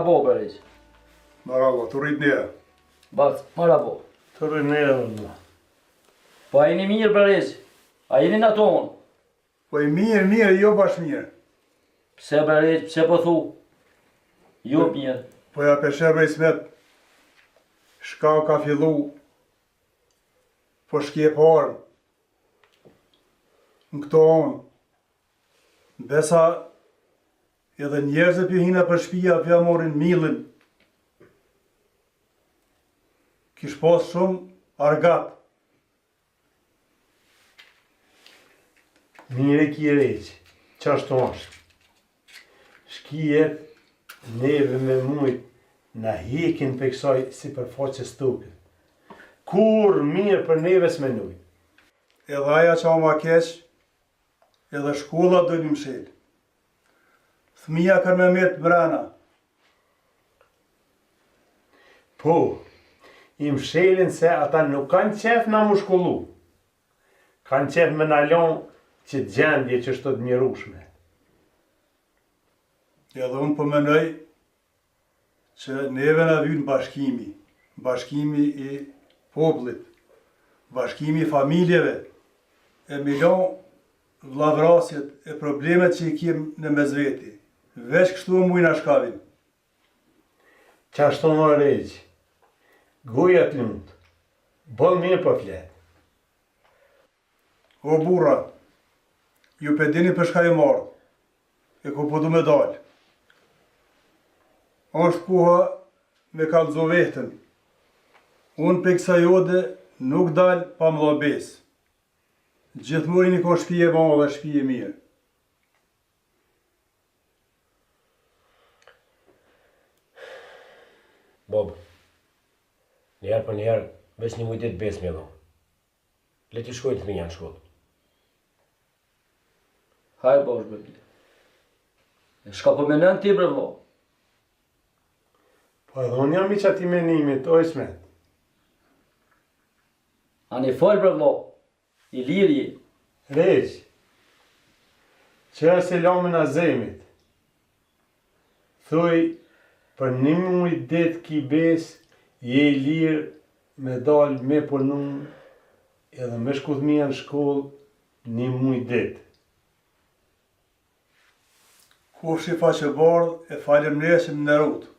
Marabo, Bereç. Marabo, të rrit njerë. Bas, marabo. Të rënërë, vëlla. Po a jeni mirë, Bereç? A jeni në tonë? Po i mirë, jo bash mirë. Pse, Bereç, pse po thu? Jo mirë. Po ja pesherve i smet, shkau ka fillu, po shkje parë, në këto onë. Besa edhe njerëzë për hina për shpia për morin millin. Kish pas shumë argat. Mire ki reqë, qashtu ashtë. Shkijet, neve me mujt, na hekin për kësaj si për faqës tukët. Kur mirë për neve s'menuj. Edhe aja qa ma keq, edhe shkolla dojnë mshel. Fëmija kër me metë brana. Po, i mshelin se ata nuk kanë qef na mu shkollu. Kanë qef me nalon që gjendje që është të njerushme. Edhe unë përmenoj që neve në vynë bashkimi. Bashkimi i poplit. Bashkimi i familjeve. E milon vllavrasjet e problemet që i kem në mezveti. Veç kështu mujna shkavin. Qashtu më reqë, goja të lundë, bëll mirë për fletë. O burra, ju pe dini për shka i marrë, e ku po du me dalë. Ashtë koha me kallëzo vetën. Unë pe kësa jode nuk dalë pa më besë. Gjithmonë një ka shpije ma dhe shpije mirë. Bob, njerë për njerë, veç një mujtit besë me dho. Le t'i shkojnë të minja në shkollë. Hajë bosh, bebi. E shka po menën ti, bre vlo. Po edhe unë jam i qati menimit, o Ismet. Ani fol, bre vlo. I lirje. Req, që e lamin a zemit. Thuj, për një muj det ki bes, je i lirë me dal me punun, edhe me shkudhmija në shkollë një muj det. Kush i faqe bardh e falem nesëm në rrutë.